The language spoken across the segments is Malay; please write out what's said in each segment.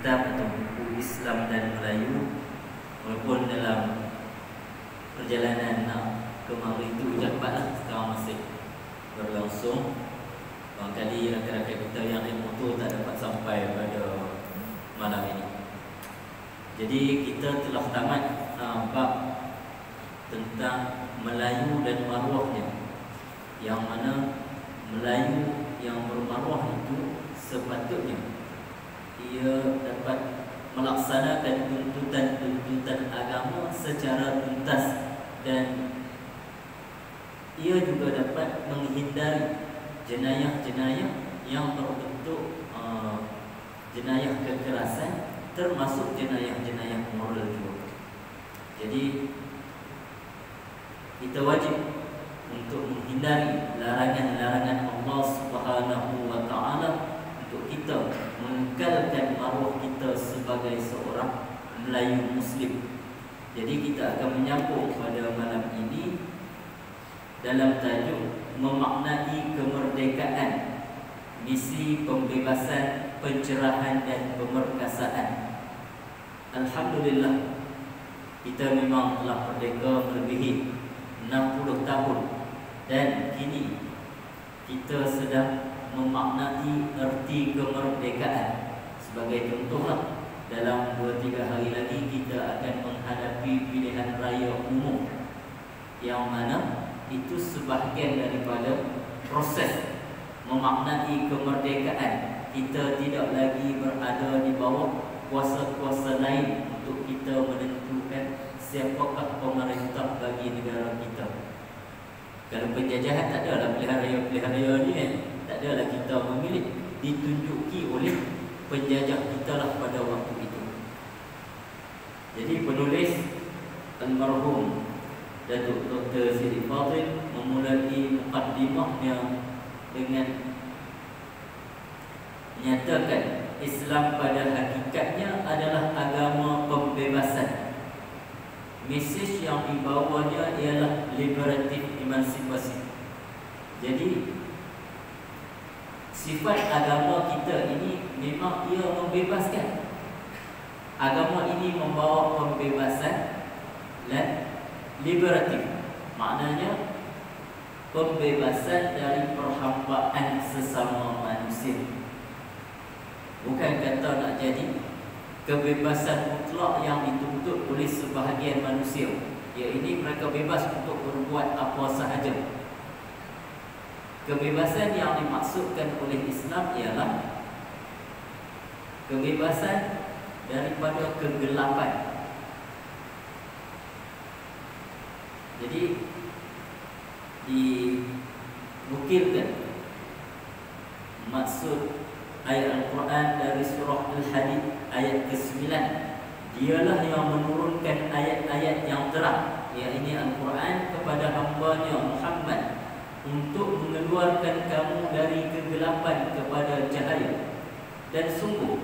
kitab atau buku Islam dan Melayu, walaupun dalam perjalanan nak kemari itu jabatlah sekarang masih berlangsung. Barangkali rakan-rakan kita yang naik motor tak dapat sampai pada malam ini. Jadi kita telah tamat bab tentang Melayu dan maruahnya, yang mana Melayu yang bermaruah itu sepatutnya ia dapat melaksanakan tuntutan-tuntutan agama secara tuntas, dan ia juga dapat menghindari jenayah-jenayah yang berbentuk jenayah kekerasan, termasuk jenayah-jenayah moral juga. Jadi kita wajib untuk menghindari larangan-larangan Allah Subhanahu wa taala, untuk kita mengekalkan maruah kita sebagai seorang Melayu Muslim. Jadi kita akan menyambung pada malam ini dalam tajuk memaknai kemerdekaan, misi pembebasan, pencerahan dan pemerkasaan. Alhamdulillah, kita memang telah merdeka melebihi 60 tahun, dan kini kita sedang memaknai erti kemerdekaan. Sebagai contohlah, dalam 2-3 hari lagi kita akan menghadapi pilihan raya umum, yang mana itu sebahagian daripada proses memaknai kemerdekaan. Kita tidak lagi berada di bawah kuasa-kuasa lain untuk kita menentukan siapakah pemerintah bagi negara kita. Kalau penjajahan tak adalah pilihan raya ni kan, tak adalah kita memilih, ditunjuki oleh penjajah kita lah pada waktu itu. Jadi penulis almarhum Datuk Dr. Siti Fadil memulai mukaddimahnya dengan menyatakan Islam pada hakikatnya adalah agama pembebasan. Mesej yang dibawanya ialah liberatif emansipasi. Jadi sifat agama kita ini memang ia membebaskan. Agama ini membawa pembebasan dan liberatif, maknanya pembebasan dari perhambaan sesama manusia. Bukan kata nak jadi kebebasan mutlak yang dituntut oleh sebahagian manusia, iaitu mereka bebas untuk berbuat apa sahaja. Kebebasan yang dimaksudkan oleh Islam ialah kebebasan daripada kegelapan. Jadi dinukilkan maksud ayat Al-Quran dari surah Al-Hadid ayat ke-9. Dialah yang menurunkan ayat-ayat yang terang, iaitu Al-Quran, kepada hamba-Nya Muhammad untuk mengeluarkan kamu dari kegelapan kepada cahaya. Dan sungguh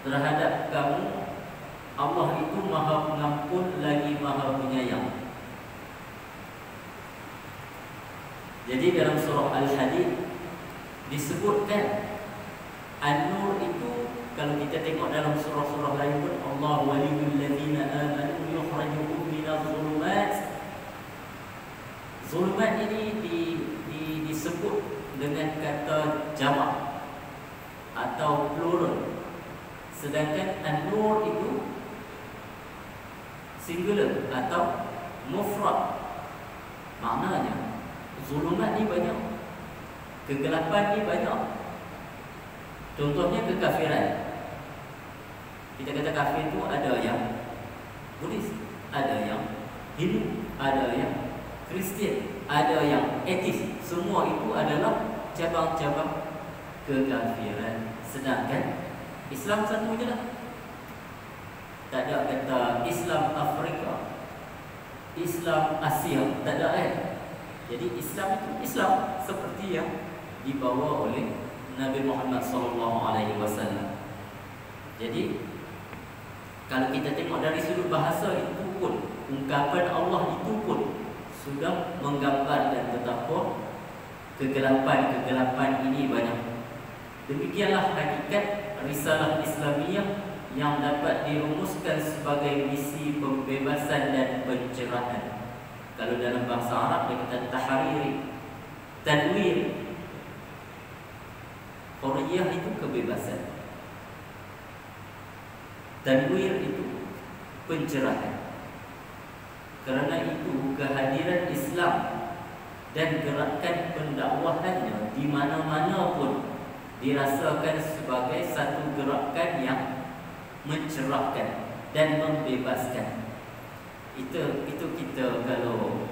terhadap kamu Allah itu Maha Pengampun lagi Maha Penyayang. Jadi dalam surah Al-Hadid disebutkan An-Nur itu, kalau kita tengok dalam surah-surah lain pun, Allah waliyul ladzina amanu yukhrijuhum minadh dhulumat. Zulumat ini disebut dengan kata jamak atau plural, sedangkan An-Nur itu singular atau mufrad. Maknanya zulumat ni banyak, kegelapan ni banyak. Contohnya kekafiran. Kita kata kafir itu ada yang Buddhis, ada yang Hindu, ada yang Kristian, ada yang etis. Semua itu adalah cabang-cabang kekafiran. Sedangkan Islam satu je lah. Tak ada kata Islam Afrika, Islam Asia, tak ada kan. Jadi Islam itu Islam seperti yang dibawa oleh Nabi Muhammad SAW. Jadi kalau kita tengok dari sudut bahasa itu pun, ungkapan Allah itu pun sudah menggambarkan betapa kegelapan ini banyak. Demikianlah hakikat risalah Islamiyah yang dapat dirumuskan sebagai misi pembebasan dan pencerahan. Kalau dalam bahasa Arab dia kata tahriri, tanwir. Hurriyah itu kebebasan, tanwir itu pencerahan. Kerana itu kehadiran Islam dan gerakan pendakwahannya di mana-mana pun dirasakan sebagai satu gerakan yang mencerahkan dan membebaskan. Itu kita kalau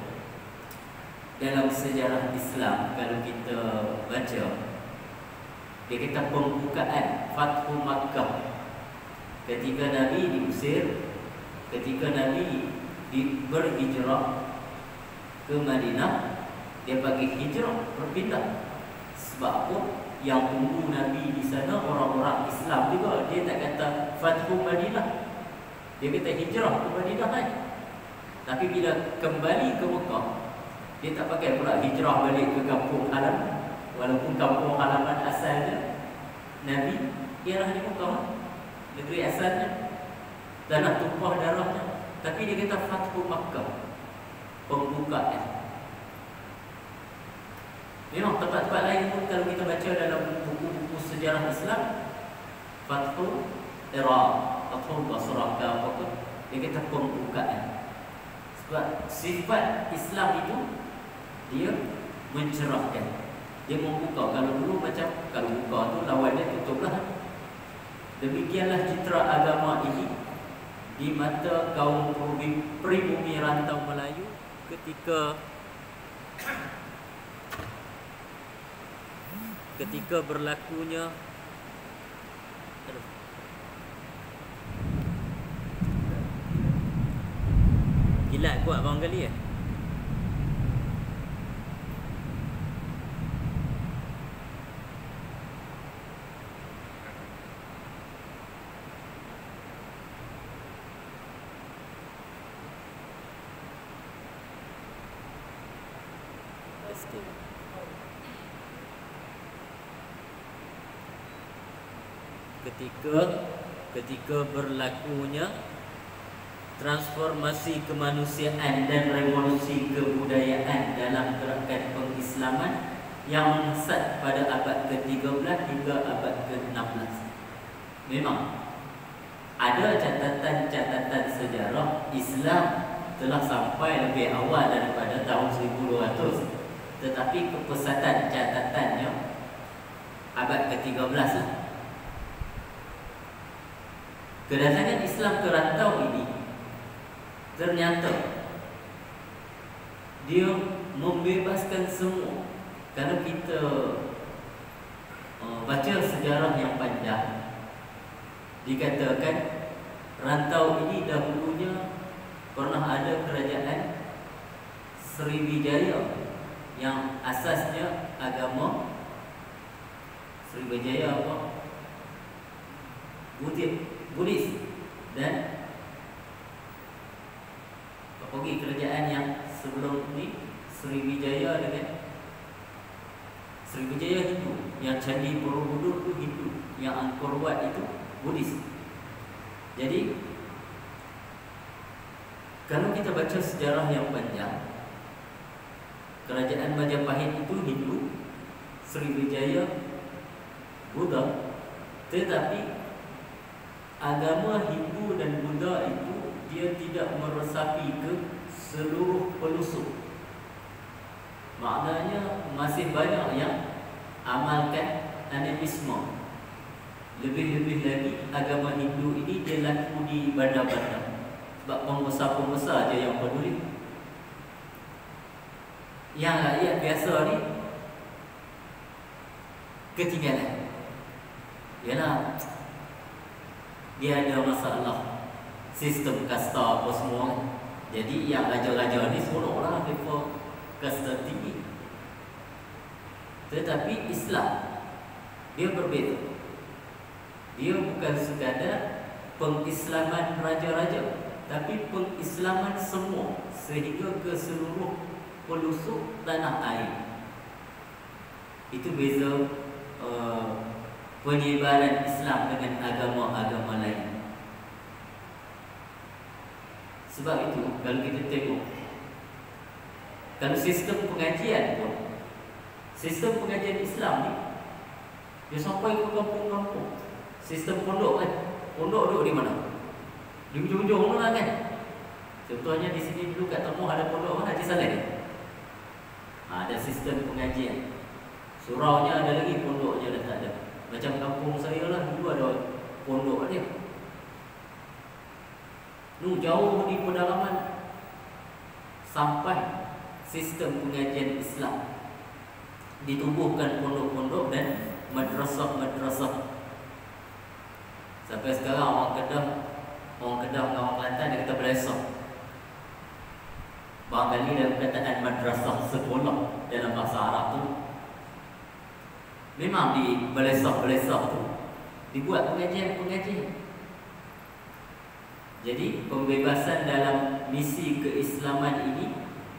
dalam sejarah Islam, kalau kita baca, dia kata pembukaan Fathu Makkah ketika Nabi diusir, ketika Nabi berhijrah ke Madinah, dia bagi hijrah, berpindah. Sebab apa? Yang tunggu Nabi di sana orang-orang Islam juga. Dia tak kata Fathu Madinah, dia kata hijrah ke Madinah saja. Tapi bila kembali ke Mekah, dia tak pakai pula hijrah balik ke kampung halaman. Walaupun kampung halaman asalnya Nabi ialah di Mekah, negeri asalnya, tanah tumpah darahnya. Tapi dia kata Fathu Makkah, pembukaan. Memang tempat-tempat lain pun kalau kita baca dalam buku-buku sejarah Islam, Fathu Iraq, Fathu Basrah ke apa-apa, dia kata pembukaan. Sebab sifat Islam itu dia mencerahkan, dia membuka. Kalau dulu macam kalau buka tu lawan dia tutuplah. Demikianlah citra agama ini di mata kaum pribumi rantau Melayu ketika berlakunya kilat kuat bang kali ya. Ketika berlakunya transformasi kemanusiaan dan revolusi kebudayaan dalam gerakan pengislaman yang mengesat pada abad ke-13 hingga abad ke-16. Memang ada catatan-catatan sejarah Islam telah sampai lebih awal daripada tahun 1200, tetapi kepesatan catatannya abad ke-13 lah. Kedatangan Islam ke rantau ini ternyata dia membebaskan semua. Kalau kita baca sejarah yang panjang, dikatakan rantau ini dahulunya pernah ada kerajaan Sriwijaya yang asasnya agama Sriwijaya apa? Buddhis. Dan pergi kerajaan yang sebelum ni Sriwijaya dengan Sriwijaya Hindu, yang Candi Borobudur itu Hindu, yang Angkor Wat itu Buddhis. Jadi kalau kita baca sejarah yang panjang, kerajaan Majapahit itu Hindu, Sriwijaya Buddha, tetapi agama Hindu dan Buddha itu dia tidak meresapi ke seluruh pelosok. Maknanya masih banyak yang amalkan animisme. Lebih-lebih lagi agama Hindu ini dia laku di bandar-bandar. Sebab pembesar-pembesar je yang peduli. Yang rakyat biasa ni ketinggalan. Yalah, dia ada masalah sistem kasta apa semua. Jadi yang raja-raja ni seronoklah mereka kasta tinggi. Tetapi Islam dia berbeza. Dia bukan sekadar pengislaman raja-raja, tapi pengislaman semua sehingga ke seluruh pelosok tanah air. Itu beza penyebaran Islam dengan agama-agama lain. Sebab itu kalau kita tengok, kalau sistem pengajian pun, sistem pengajian Islam ni dia sampai ke kampung-kampung. Sistem pondok kan, pondok duduk di mana? Di ujung-ujung mana kan? Contohnya di sini dulu kat Temuh ada pondok Haji Saleh. Ada sistem pengajian. Suraunya ada lagi, pondoknya dah tak ada. Macam kampung saya lah, dulu ada pondok dia. Jauh di pedalaman, sampai sistem pengajian Islam ditubuhkan pondok-pondok dan madrasah-madrasah. Sampai sekarang orang Kedah dengan orang Kelantan dia kata belesah. Barangkali dalam perkataan madrasah sekolah dalam bahasa Arab tu memang di belesah-belesah tu dibuat pengajian-pengajian. Jadi pembebasan dalam misi keislaman ini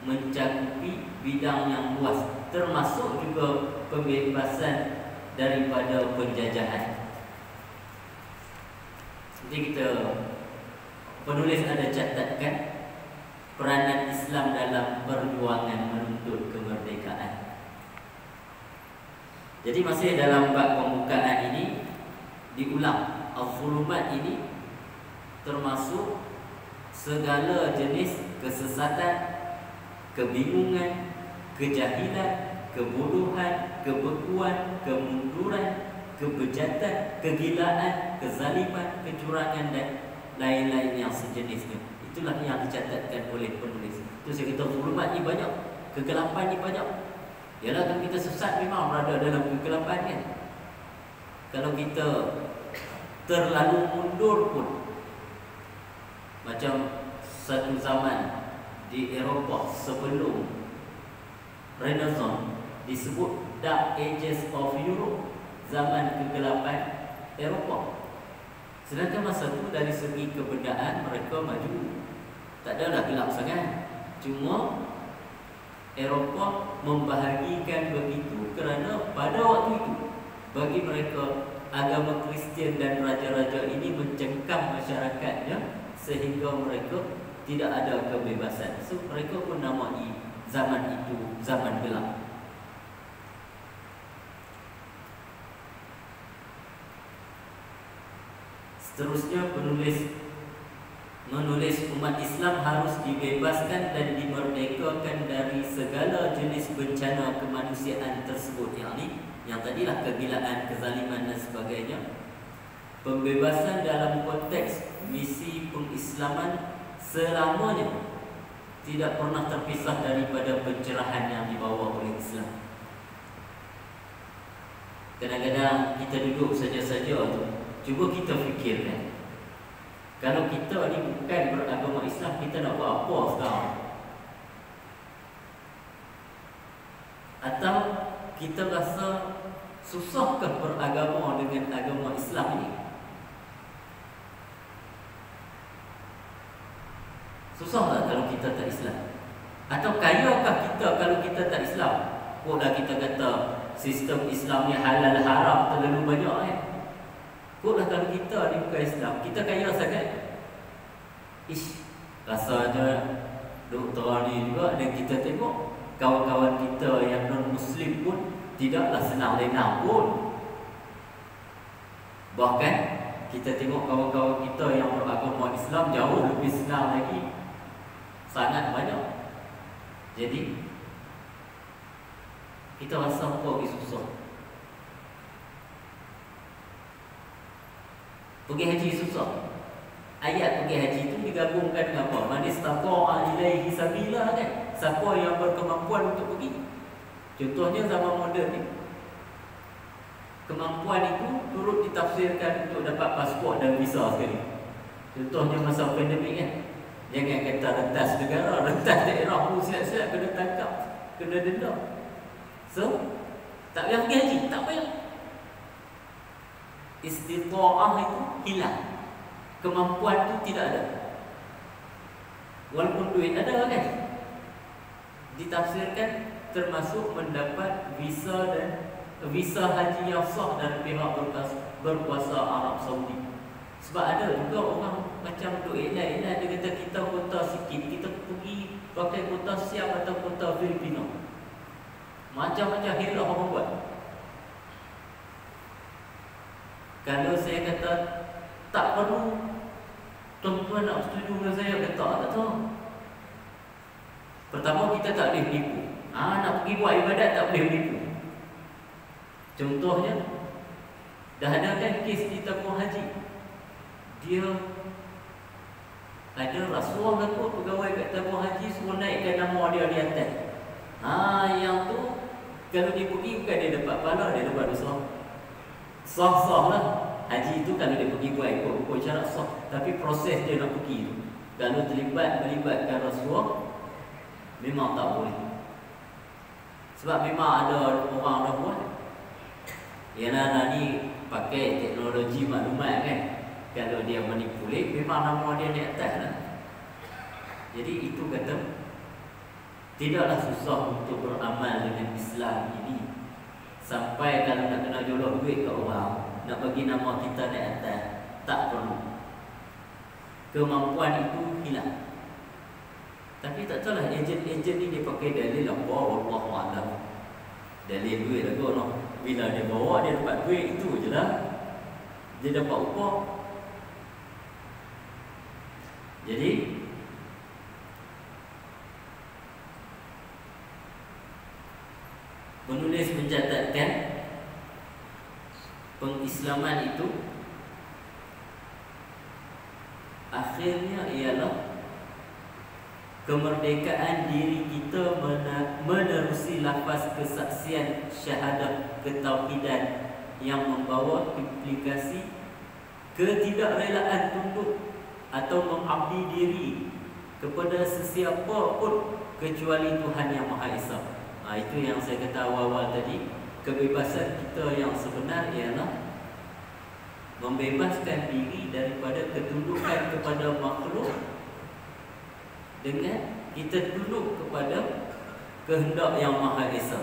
mencakupi bidang yang luas, termasuk juga pembebasan daripada penjajahan. Jadi penulis ada catatkan peranan Islam dalam perjuangan menuntut kemerdekaan. Jadi masih dalam bab pembukaan ini diulang, al-zulumat ini termasuk segala jenis kesesatan, kebingungan, kejahilan, kebodohan, kebekuan, kemunduran, kebejatan, kegilaan, kezaliman, kecurangan dan lain-lain yang sejenisnya. Itulah yang dicatatkan oleh penulis. Itu saya kata zulumat ni banyak, kegelapan ni banyak. Yalah, kalau kita sesat memang berada dalam kegelapan kan. Kalau kita terlalu mundur pun, macam satu zaman di Eropah sebelum Renaissance disebut Dark Ages of Europe, zaman kegelapan Eropah. Sedangkan masa itu dari segi kebudayaan mereka maju, tak adalah gelap sangat. Cuma Eropah membahagikan begitu kerana pada waktu itu bagi mereka agama Kristian dan raja-raja ini mencengkam masyarakatnya sehingga mereka tidak ada kebebasan. So mereka pun namai zaman itu zaman gelap. Seterusnya penulis menulis umat Islam harus dibebaskan dan dimerdekakan dari segala jenis bencana kemanusiaan tersebut. Yang tadilah kegilaan, kezaliman dan sebagainya. Pembebasan dalam konteks misi pengislaman selamanya tidak pernah terpisah daripada pencerahan yang dibawa oleh Islam. Kadang-kadang kita duduk saja-saja tu, cuba kita fikirkan, kalau kita ni bukan beragama Islam, kita nak buat apa sekarang? Atau kita rasa susahkah beragama dengan agama Islam ini? Susah tak kalau kita tak Islam? Atau kayakah kita kalau kita tak Islam? Dah kita kata sistem Islam ni halal haram terlalu banyak Kuklah kalau kita ni bukan Islam, kita kaya sangat. Rasanya doktor ni juga. Dan kita tengok kawan-kawan kita yang non-Muslim pun tidaklah senang lenang pun. Bahkan kita tengok kawan-kawan kita yang beragama Islam jauh lebih senang lagi. Sangat banyak. Jadi kita rasa apa lagi susah. Pergi haji susah. Ayat pergi haji itu digabungkan dengan apa? Man istata'a ilaihi sabila kan? Siapa yang berkemampuan untuk pergi. Contohnya zaman moden ni, kemampuan itu turut ditafsirkan untuk dapat pasport dan visa sekali. Contohnya masa pandemik kan, jangan kata rentas negara, rentas daerah pun siap-siap kena tangkap, kena denda. So, tak payah pergi haji, tak payah. Istita'ah itu hilang. Kemampuan itu tidak ada. Walaupun duit ada kan, ditafsirkan termasuk mendapat visa dan visa haji yang sah dari pihak berkuasa Arab Saudi. Sebab ada juga orang macam duk elak-elak, dia kata kita kota sikit, kita pergi pakai kota Siam atau kota Filipina. Macam-macam hilah orang buat. Kalau saya kata tak perlu, tuan-tuan nak setuju dengan saya, kata tak tahu. Pertama, kita tak boleh menipu. Nak pergi buat ibadat tak boleh menipu. Contohnya, dah ada kan kes di tabung haji. Dia ada rasuah ke pegawai kat tabung haji suruh naikkan nama dia di atas. Yang tu kalau dia pergi bukan dia dapat pahala, dia dapat dosa. Sah-sah lah. Haji tu kalau dia pergi buat ikut syarat sah. Tapi proses dia nak pergi tu, kalau melibatkan rasuah, memang tak boleh. Sebab memang ada orang dah buat. Yalah ni pakai teknologi maklumat kan. Kalau dia manipulate, memang nama dia di atas lah. Jadi itu kata, tidaklah susah untuk beramal dengan Islam ini. Sampai kalau nak kena jolok duit ke orang, nak bagi nama kita di atas, tak perlu. Kemampuan itu hilang. Tapi tak tahulah ejen-ejen ni dia pakai dalil apa, wallahualam. Dalil duit lah kot, no. Bila dia bawa, dia dapat duit, itu je lah. Dia dapat upah. Jadi penulis mencatatkan pengislaman itu akhirnya ialah kemerdekaan diri kita menerusi lafaz kesaksian syahadah ketauhidan yang membawa implikasi ketidakrelaan tunduk atau mengabdi diri kepada sesiapa pun kecuali Tuhan Yang Maha Esa. Itu yang saya kata awal-awal tadi. Kebebasan kita yang sebenar ialah membebaskan diri daripada ketundukan kepada makhluk dengan kita tunduk kepada kehendak Yang Maha Esa.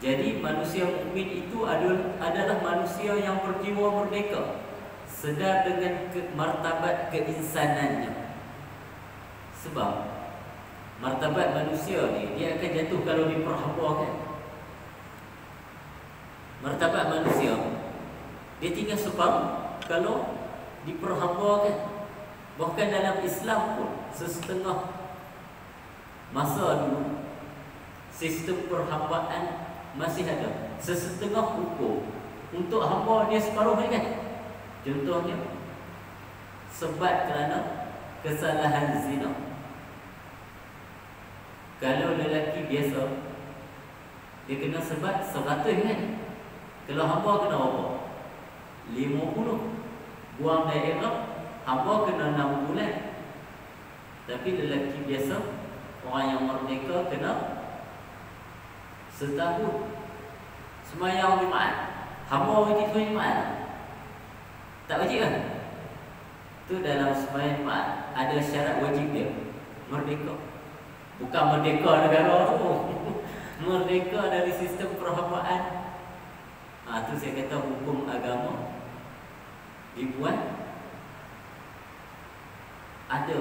Jadi manusia mukmin itu adalah manusia yang berjiwa merdeka, sedar dengan martabat keinsanannya. Sebab martabat manusia ni dia akan jatuh kalau diperhambakan. Martabat manusia dia tinggal separuh kalau diperhambakan. Bahkan dalam Islam pun sesetengah masa dulu sistem perhambaan masih ada. Sesetengah hukum untuk hamba dia separuh kan. Contohnya sebat kerana kesalahan zina. Kalau lelaki biasa dia kena sebat 100 kan. Kalau hamba kena apa? 50. Buang daerah, hamba kena 6 bulan. Tapi lelaki biasa, orang yang merdeka kena setahun. Semayang Jumaat, hamba wajib semayang Jumaat. Tak wajib kan? Itu dalam semayang Jumaat ada syarat wajib dia, merdeka. Bukan merdeka negara tu, merdeka dari sistem perhambaan. Itu saya kata hukum agama dibuat ada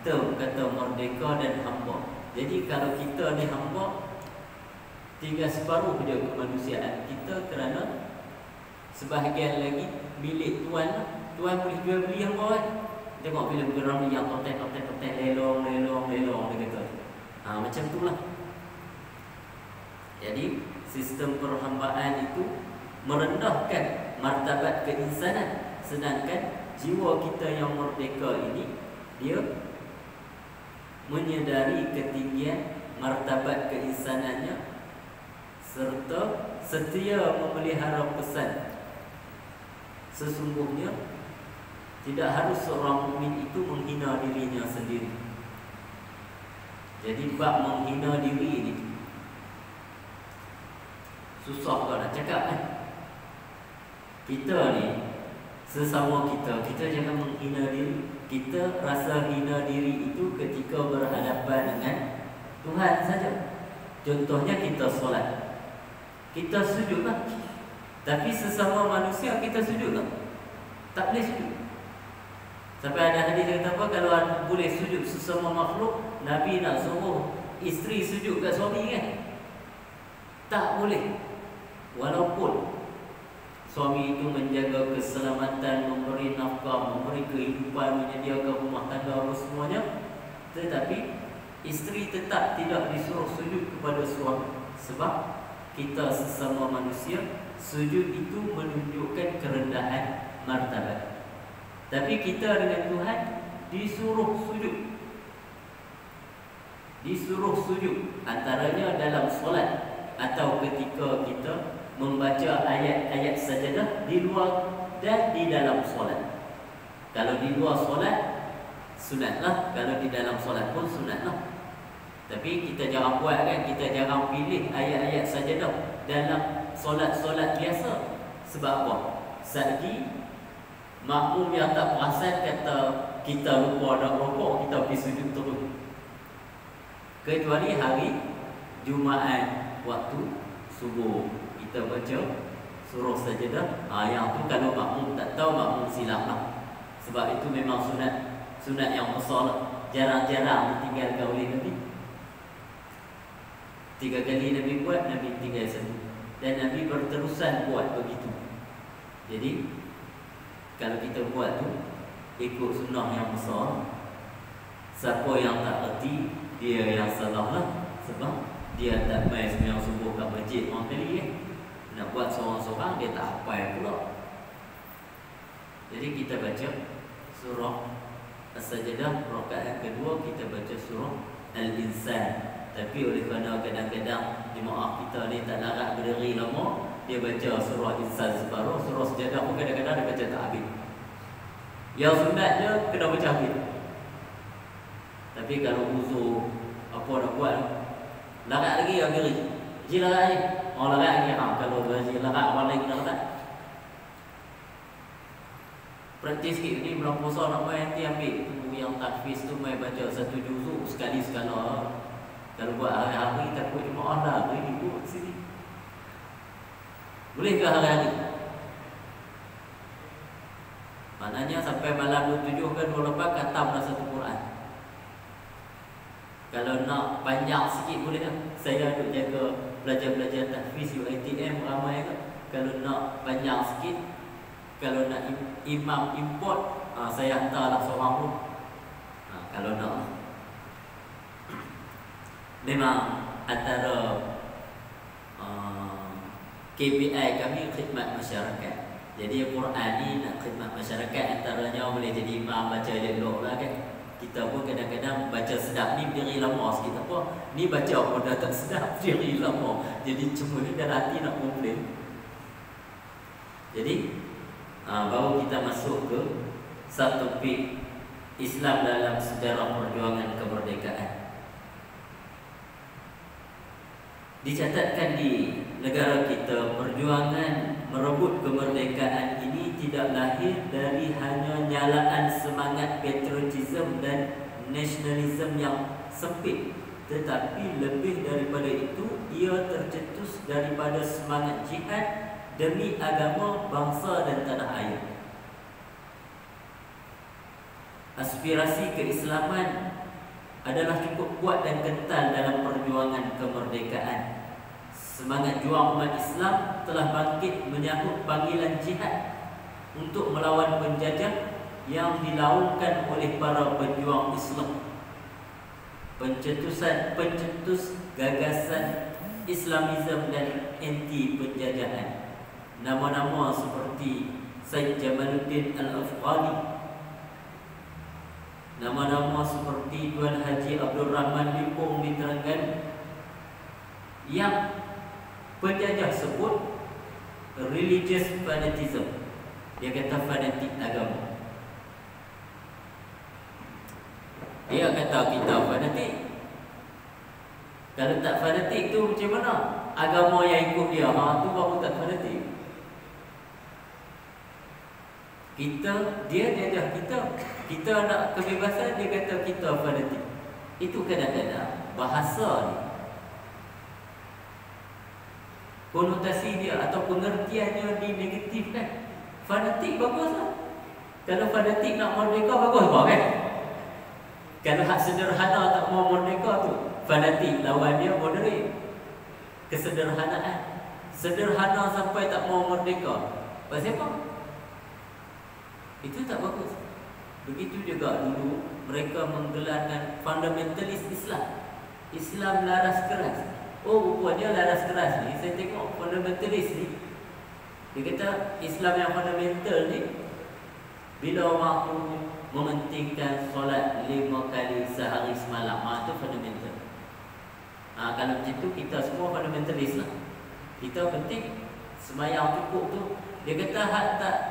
term kata merdeka dan hamba. Jadi kalau kita ni hamba, tinggal separuh je kemanusiaan kita kerana sebahagian lagi milik tuan. Tuan boleh jual beli hamba kan. Tengok filem geram ni yang toten lelong dia kata. Macam tu lah. Jadi sistem perhambaan itu merendahkan martabat keinsanan, sedangkan jiwa kita yang merdeka ini dia menyedari ketinggian martabat keinsanannya serta setia memelihara pesan. Sesungguhnya tidak harus seorang mukmin itu menghina dirinya sendiri. Jadi bab menghina diri ini susah kalau nak cakap kan. Kita ni sesama kita jangan menghina diri. Kita rasa hina diri itu ketika berhadapan dengan Tuhan saja. Contohnya kita solat, kita sujud lah. Tapi sesama manusia kita sujud tak? Tak boleh sujud. Sampai ada hadis yang kata apa, kalau boleh sujud sesama makhluk, Nabi nak suruh isteri sujud kat suami kan? Tak boleh. Walaupun suami itu menjaga keselamatan, memberi nafkah, memberi kehidupan, menyediakan rumah tangga apa semuanya, tetapi isteri tetap tidak disuruh sujud kepada suami. Sebab kita sesama manusia, sujud itu menunjukkan kerendahan martabat. Tapi kita dengan Tuhan disuruh sujud. Disuruh sujud antaranya dalam solat atau ketika kita membaca ayat-ayat sajadah di luar dan di dalam solat. Kalau di luar solat sunatlah, kalau di dalam solat pun sunatlah. Tapi kita jarang buat kan, kita jarang pilih ayat-ayat sajadah dalam solat-solat biasa. Sebab apa? Sagi makmum yang tak perasan kata kita lupa nak rokok, kita pergi sujud terus. Kecuali hari Jumaat waktu subuh kita baca surah sajadah. Yang tu kalau makmum tak tahu, makmum silap lah. Sebab itu memang sunat yang besar lah. Jarang-jarang ditinggalkan oleh Nabi. 3 kali Nabi buat, Nabi tinggal satu. Dan Nabi berterusan buat begitu. Jadi kalau kita buat tu ikut sunnah yang besar, siapa yang tak erti, dia yang salah lah. Sebab dia tak main sembahyang subuh kat masjid orang kali kan. Nak buat seorang-seorang dia tak hafal pula. Jadi kita baca surah As-Sajdah, rakaat kedua kita baca surah Al-Insan. Tapi oleh kerana kadang-kadang jemaah kita ni tak larat berdiri lama, dia baca surah Insan separuh, surah Sajadah pun kadang-kadang dia baca tak habis. Yang sunatnya kena baca habis. Tapi kalau uzur apa nak buat, larat lagi yang diri. Ji larat lagi. Orang larat lagi. Kalau ji larat orang lain kena larat. Praktis sikit ni bulan puasa nak main, nanti ambil buku yang tahfiz tu, main baca satu juzuk sekali sekala. Kalau buat hari-hari takut jemaah dah beri buku sini. Boleh ke hari-hari? Maknanya sampai malam 27 ke 28 khatam dah satu Quran. Kalau nak panjang sikit boleh tak? Saya duk jaga belajar-belajar tahfiz UiTM ramai ke? Kalau nak panjang sikit, kalau nak imam import, saya hantarlah seorang pun. Kalau nak, memang antara KPI kami khidmat masyarakat. Jadi Quran ni nak khidmat masyarakat, antaranya boleh jadi imam baca elok lah kan. Kita pun kadang-kadang baca sedap ni berdiri lama sikit apa. Ni baca pun dah tak sedap, berdiri lama. Jadi cuma dan hati nak komplain. Jadi baru kita masuk ke subtopik Islam dalam sejarah perjuangan kemerdekaan. Dicatatkan di negara kita, perjuangan merebut kemerdekaan ini tidak lahir dari hanya nyalaan semangat patriotisme dan nasionalisme yang sempit, tetapi lebih daripada itu, ia tercetus daripada semangat jihad demi agama, bangsa dan tanah air. Aspirasi keislaman adalah cukup kuat dan kental dalam perjuangan kemerdekaan. Semangat juang umat Islam telah bangkit menyahut panggilan jihad untuk melawan penjajah yang dilaungkan oleh para pejuang Islam. Pencetus gagasan Islamisme dan anti penjajahan, nama-nama seperti Said Jamaluddin Al-Afghani, nama-nama seperti Tuan Haji Abdul Rahman Limpung di Terengganu, yang penjajah sebut religious fanatism. Dia kata fanatik agama. Dia kata kita fanatik. Kalau tak fanatik tu macam mana? Agama yang ikut dia, tu baru tak fanatik. Dia jajah kita. Kita nak kebebasan, dia kata kita fanatik. Itu kadang-kadang bahasa ni. konotasi dia atau pengertiannya dinegatifkan. Fanatik baguslah. Kalau fanatik nak merdeka bagus apa kan? Kalau hak sederhana tak mau merdeka tu, fanatik lawan dia moderate. Kesederhanaan. Sederhana sampai tak mau merdeka. Pasal apa? Itu tak bagus. Begitu juga dulu mereka menggelarkan fundamentalis Islam. Islam laras keras. Oh, rupanya laras keras ni. Saya tengok fundamentalis ni, dia kata Islam yang fundamental ni, bila orang tu mementingkan solat 5 kali sehari semalam, itu fundamental. Kalau macam tu kita semua fundamentalis lah. Kita penting semayang cukup tu. Dia kata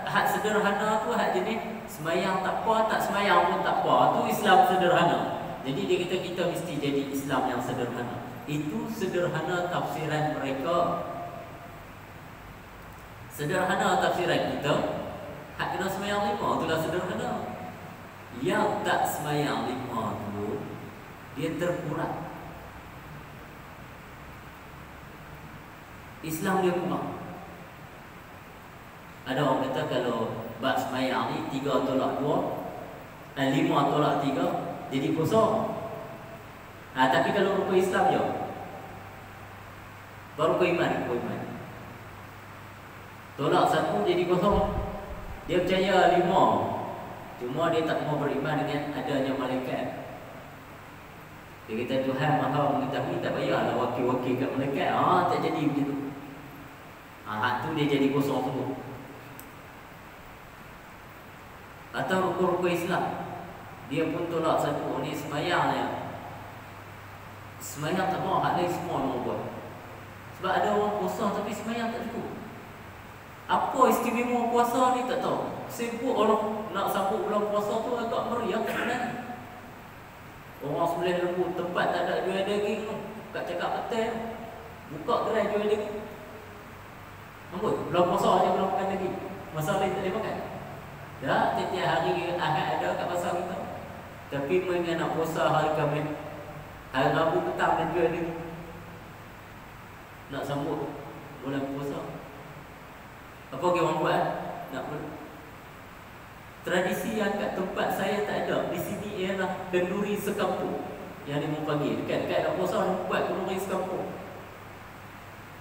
hak sederhana tu, hak jenis semayang tak apa, tak semayang pun tak apa. Tu Islam sederhana. Jadi dia kata kita mesti jadi Islam yang sederhana. Itu sederhana tafsiran mereka. Sederhana tafsiran kita, hak kena semayang 5 itulah sederhana. Yang tak semayang 5 tu, dia terkurang. Islam dia kurang. Ada orang kata kalau bab semayang ni 3 tolak 2, 5 tolak 3 jadi kosong. Tapi kalau rukun Islam je, baru rukun iman. Tolak 1 jadi kosong. Dia percaya 5, cuma dia tak mau beriman dengan adanya malaikat. Dia kata Tuhan Maha mengetahui, tak payahlah wakil-wakil kat malaikat. Tak jadi begitu. Hak tu dia jadi kosong semua. Atau rukun-rukun Islam, dia pun tolak 1. Ni semayang je. Semayang tak mau, hak lain semua nak buat. Sebab ada orang puasa tapi semayang tak cukup. Apa istimewa puasa ni tak tahu. Sibuk orang nak sambut bulan puasa tu agak meriah tak benar. Orang sembelih lembu, tempat tak ada jual daging tu, kat cakap betul, buka gerai jual daging. Nampak? Bulan puasa je belum makan daging. Masa lain tak boleh makan. Dah, tiap-tiap hari Ahad ada kat pasar kita. Tapi mereka nak puasa hari Khamis, hari Rabu petang dan jual daging. Nak sambut bulan puasa. Apa orang buat? Nak tradisi yang kat tempat saya tak ada. Di sini ialah kenduri sekampung yang dia mau panggil. Dekat nak puasa dia buat kenduri sekampung.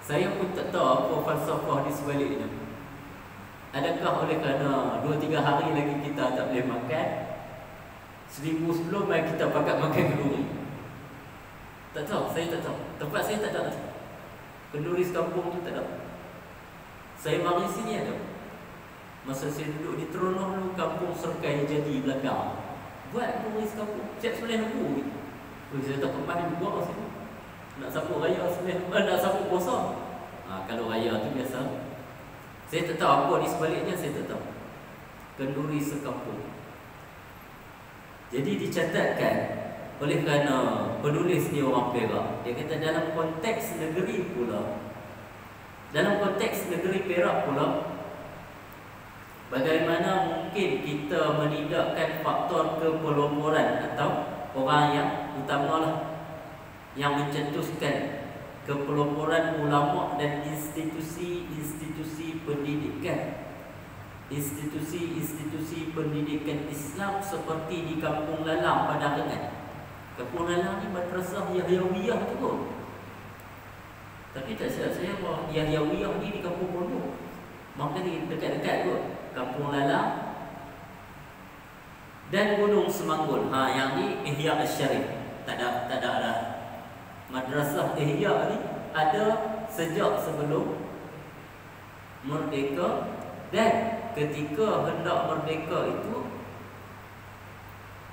Saya pun tak tahu apa falsafah di sebaliknya. Adakah oleh kerana 2-3 hari lagi kita tak boleh makan, seminggu sebelum mari kita pakat makan kenduri? Tak tahu, saya tak tahu. Tempat saya tak ada kenduri sekampung tu, tak ada. Saya mari sini ada. Masa saya duduk di Terengganu dulu, kampung Serkai jadi belakang, buat kenduri sekampung. Siap sembelih lembu gitu. Saya tak pernah juga sini. Nak sambut raya sembelih, nak sambut puasa. Kalau raya tu biasa. Saya tak tahu apa di sebaliknya, saya tak tahu. Kenduri sekampung. Jadi dicatatkan oleh kerana penulis ni orang Perak. Dia kata dalam konteks negeri pula, dalam konteks negeri Perak pula, bagaimana mungkin kita menidakkan faktor kepeloporan atau orang yang utamalah yang mencetuskan kepeloporan ulama dan institusi-institusi pendidikan, institusi-institusi pendidikan Islam seperti di Kampung Lalang pada Rengat. Kampung Lalang ni madrasah Yahyawiyah tu pun. Tapi tak silap saya bahawa Yahyawiyah ni di Kampung Pondok. Maka ni dekat-dekat kot. Kampung Lalang dan Gunung Semanggul. Yang ni Ihya Asy-Syarif. Tak ada lah. Madrasah Ihya ni ada sejak sebelum merdeka, dan ketika hendak merdeka itu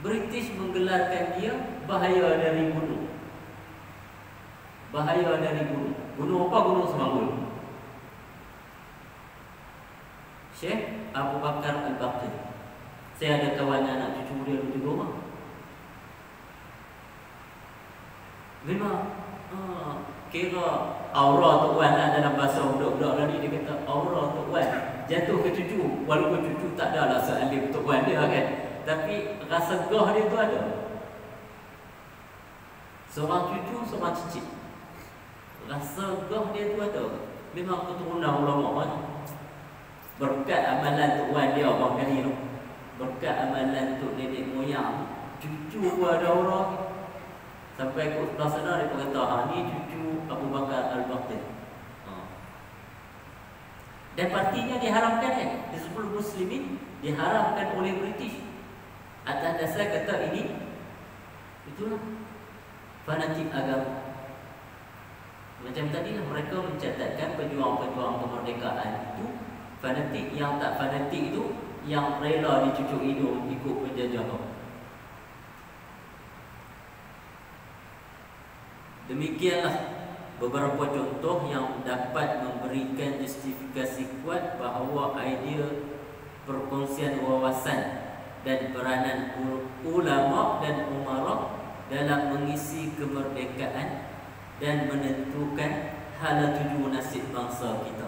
British menggelarkan dia bahaya dari gunung. Bahaya dari gunung. Gunung apa? Gunung Semanggul. Syekh Abu Bakar Al-Baqir. Saya ada kawan anak cucu dia di rumah. Memang kira aura Tok Wan lah dalam bahasa budak-budak tadi. Dia kata aura Tok Wan jatuh ke cucu. Walaupun cucu tak ada lah sealim Tok Wan dia kan, tapi rasa gah dia tu ada. Seorang cucu, seorang cicit, rasa gah dia tu ada. memang keturunan ulama kan. Berkat amalan tok wan dia bang kali tu. Berkat amalan tok nenek moyang, cucu pun ada orang. Sampai ke sebelah sana dia kata, ha ni cucu Abu Bakar Al-Baghdadi. Dan partinya diharamkan kan. Hizbul Muslimin diharamkan oleh British. Atas dasar kata ini, itulah fanatik agama. Macam tadi lah, mereka mencatatkan pejuang-pejuang kemerdekaan itu fanatik. Yang tak fanatik itu yang rela dicucuk hidung ikut penjajah. Demikianlah beberapa contoh yang dapat memberikan justifikasi kuat bahawa idea perkongsian wawasan dan peranan ulama dan umara dalam mengisi kemerdekaan dan menentukan hala tuju nasib bangsa kita.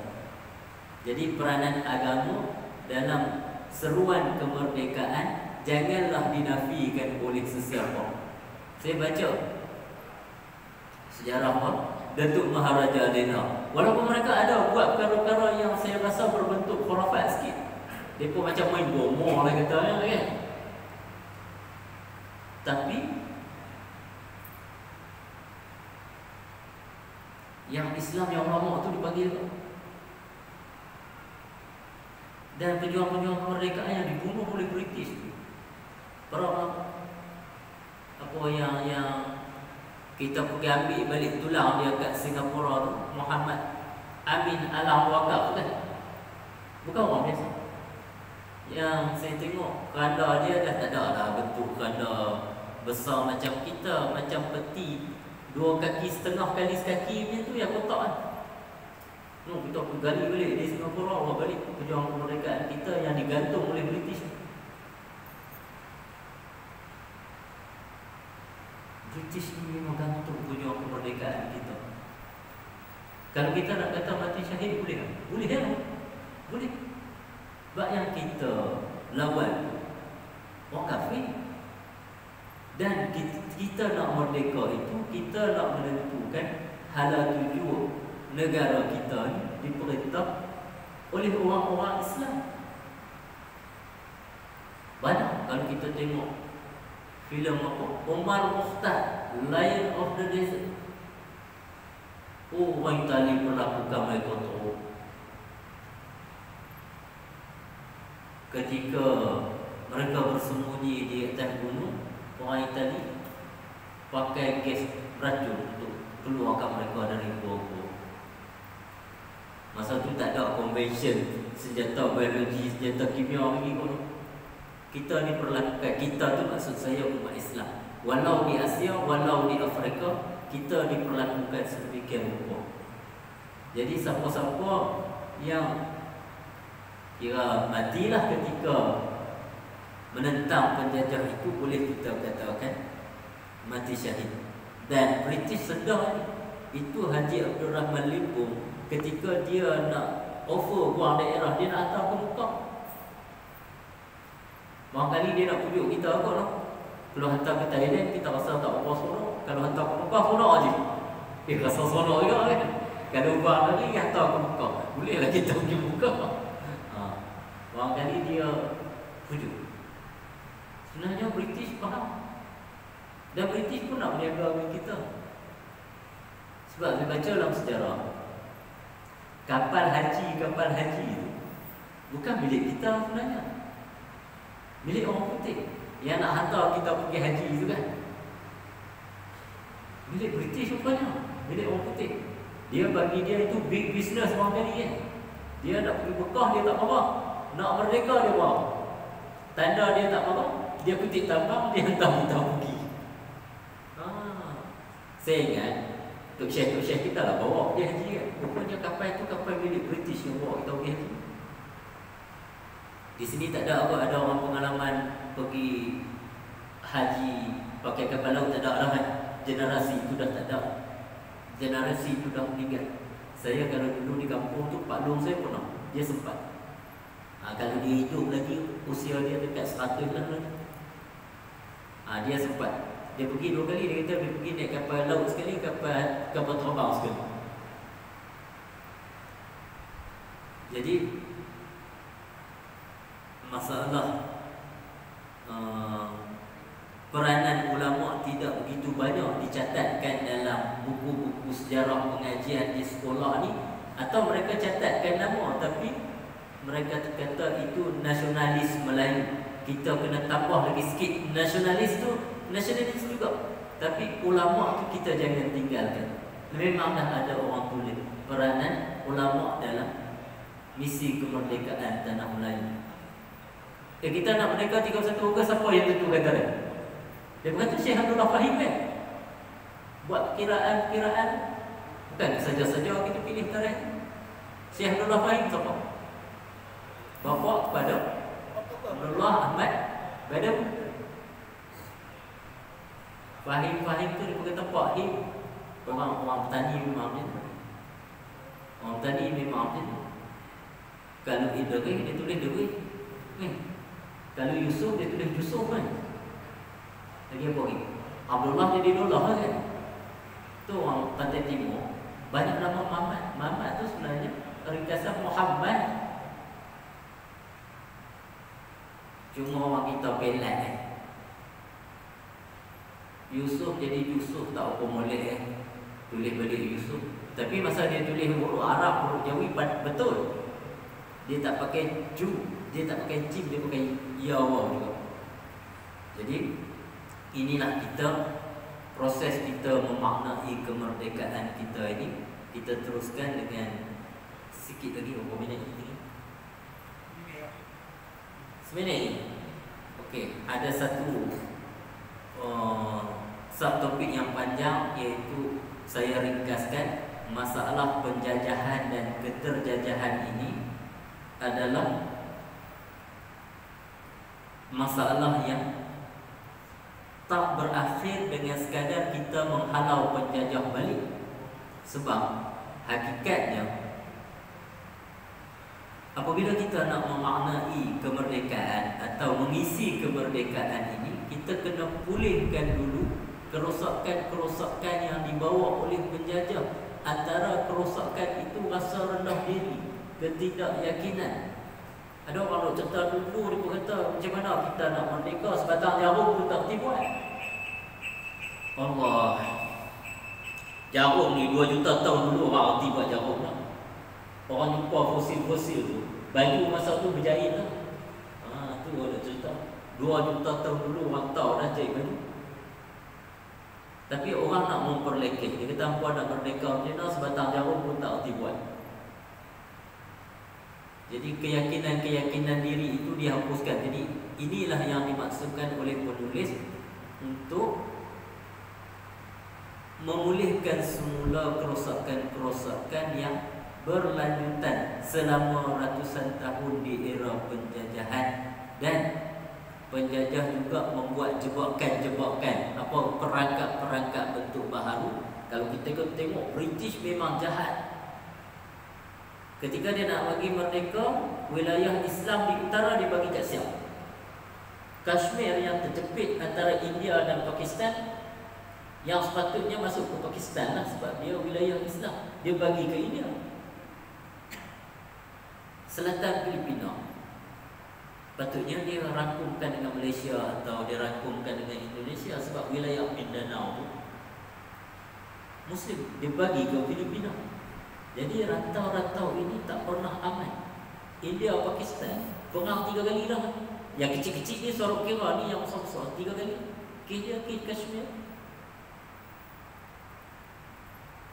Jadi peranan agama dalam seruan kemerdekaan janganlah dinafikan oleh sesiapa. Saya baca sejarah Datuk Maharaja Adena. Walaupun mereka ada buat perkara-perkara yang saya rasa berbentuk khurafat sikit. Mereka macam main bomoh lah katanya kan. Tapi yang Islam yang ulama tu dipanggil. Dan pejuang-pejuang kemerdekaan yang dibunuh oleh British. Para apa yang kita pergi ambil balik tulang dia kat Singapura tu, Muhammad Amin Al-Wakaf kan. Bukan orang biasa. Yang saya tengok keranda dia dah tak ada dah bentuk keranda besar macam kita, macam peti 2 kaki setengah kali sekaki macam tu yang kotak kan. Kita pergi gali balik di Singapura, orang balik pejuang kemerdekaan kita yang digantung oleh British. British ni memang gantung pejuang kemerdekaan kita. Kalau kita nak kata mati syahid boleh tak? Boleh kan? Boleh. Sebab yang kita lawan orang kafir. Dan kita nak merdeka itu, kita nak menentukan hala tuju negara kita ni diperintah oleh orang-orang Islam. Banyak kalau kita tengok filem apa? Omar Mukhtar, Lion of the Desert. Oh, orang Itali melakukan mereka tu. Ketika mereka bersembunyi di atas gunung, orang Itali pakai gas racun untuk keluarkan mereka dari gua-gua. Masa tu tak ada convention senjata biologi, senjata kimia lagi pun. Kita ni perlakukan, kita tu maksud saya umat Islam. Walau di Asia, walau di Afrika, kita diperlakukan sedemikian rupa. Jadi siapa-siapa yang kira matilah ketika menentang penjajah itu, boleh kita katakan mati syahid. Dan British sedar itu Haji Abdul Rahman Limpung ketika dia nak offer buang daerah, dia nak hantar ke Mekah. Barangkali dia nak pujuk kita kot lah. Kalau hantar ke Thailand, kita rasa tak apa seronok. Kalau hantar ke Mekah, seronok je. Dia rasa seronok juga kan. Kalau buang lagi, hantar ke Mekah, bolehlah kita pergi Mekah. Barangkali dia pujuk. Sebenarnya British faham. Dan British pun nak berniaga dengan kita. Sebab saya baca dalam sejarah, kapal haji itu bukan milik kita sebenarnya. Milik orang putih yang nak hantar kita pergi haji itu kan. Milik British rupanya. Milik orang putih. Dia bagi dia itu big business orang kali kan. Dia nak pergi Mekah, dia tak apa. Nak merdeka dia bawa. Tanda dia tak apa, dia kutip tambang, dia hantar kita pergi. Saya ingat Tok Syekh kita lah bawa dia haji kan. Rupanya kapal itu kapal milik British yang bawa kita pergi haji. Di sini tak ada apa, ada orang pengalaman pergi haji pakai kapal laut, tak ada lah kan. Generasi itu dah tak ada. Generasi itu dah meninggal. Saya kalau dulu di kampung tu, Pak Long saya pernah, dia sempat. Kalau dia hidup lagi, usia dia dekat 100 lah lagi. Dia sempat. Dia pergi 2 kali, dia kata dia pergi naik kapal laut sekali, kapal terbang sekali. Jadi masalah peranan ulama tidak begitu banyak dicatatkan dalam buku-buku sejarah pengajian di sekolah ni, atau mereka catatkan nama tapi mereka kata itu nasionalis Melayu. Kita kena tambah lagi sikit, nasionalis juga. Tapi ulama tu kita jangan tinggalkan. Memang dah ada orang tulis peranan ulama dalam misi kemerdekaan tanah Melayu. Kita nak merdeka 31 Ogos, siapa yang tentu kata dia? Dia berkata Syekh Abdullah Fahim kan? Buat kiraan-kiraan. Bukan saja-saja kita pilih tarikh. Syekh Abdullah Fahim siapa? Bapa kepada Abdullah Ahmad Badawi. Fahim tu dia berkata Fahim. Orang petani memang macam tu. Orang petani memang macam tu. Kalau Idris dia tulis Idris. Kalau Yusuf dia tulis Yusuf kan. Lagi apa lagi? Abdullah jadi Dullah kan. Tu orang Pantai Timur. Banyak nama Muhammad. Muhammad tu sebenarnya ringkasan Muhammad. Cuma orang kita pelat Yusuf jadi Yusuf, tak apa molek tulis balik Yusuf. Tapi masa dia tulis huruf Arab, huruf Jawi betul. Dia tak pakai ju, dia tak pakai jim, dia pakai yawa juga. Jadi inilah kita, proses kita memaknai kemerdekaan kita ini. Kita teruskan dengan sikit lagi. Berapa minit ini? 9 minit. Okey, ada satu subtopik yang panjang, iaitu saya ringkaskan masalah penjajahan dan keterjajahan ini adalah masalah yang tak berakhir dengan sekadar kita menghalau penjajah balik. Sebab hakikatnya apabila kita nak memaknai kemerdekaan atau mengisi kemerdekaan ini, kita kena pulihkan dulu kerosakan-kerosakan yang dibawa oleh penjajah. Antara kerosakan itu rasa rendah diri, ketidakyakinan. Ada orang nak cerita dulu, dia berkata macam mana kita nak merdeka, sebatang jarum pun tak tibuat. Allah, jarum ni 2 juta tahun dulu orang reti buat jarum lah. Orang jumpa fosil-fosil tu, baju masa tu berjahit lah. Tu ada cerita 2 juta tahun dulu orang tahu dah jahit baju. Tapi orang nak memperlekeh. Dia kata hampa nak merdeka macam mana, sebatang jarum pun tak reti buat. Jadi keyakinan-keyakinan diri itu dihapuskan. Jadi inilah yang dimaksudkan oleh penulis untuk memulihkan semula kerosakan-kerosakan yang berlanjutan selama ratusan tahun di era penjajahan. Dan penjajah juga membuat jebakan-jebakan, perangkap-perangkap bentuk baharu. Kalau kita tengok, British memang jahat. Ketika dia nak bagi merdeka, wilayah Islam di utara dia bagi kat siapa? Kashmir yang terjepit antara India dan Pakistan, yang sepatutnya masuk ke Pakistan lah sebab dia wilayah Islam, dia bagi ke India. Selatan Filipina, patutnya dia rangkumkan dengan Malaysia atau dia rangkumkan dengan Indonesia sebab wilayah Mindanao tu Muslim, dia bagi ke Filipina. Jadi rantau-rantau ini tak pernah aman. India, Pakistan perang 3 kali dah. Yang kecil-kecil ni sorok kira, ni yang besar-besar 3 kali. Kira Kashmir.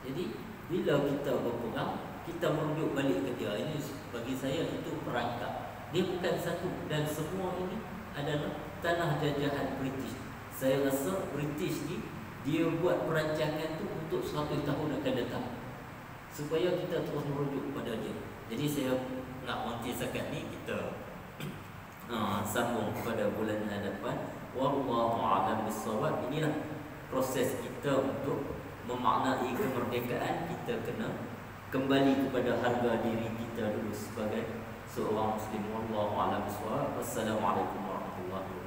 Jadi bila kita berperang, kita merujuk balik ke dia. Ini bagi saya itu perangkap. Dia bukan satu, dan semua ini adalah tanah jajahan British. Saya rasa British ni dia buat perancangan tu untuk 100 tahun akan datang, supaya kita terus merujuk kepada dia. Jadi saya nak monti sekat ni kita sambung pada bulan hadapan. Wallahu a'lam bissawab. Inilah proses kita untuk memaknai kemerdekaan. Kita kena kembali kepada harga diri kita dulu sebagai seorang Muslim. Wallahu a'lam bissawab. Wassalamualaikum warahmatullahi wabarakatuh.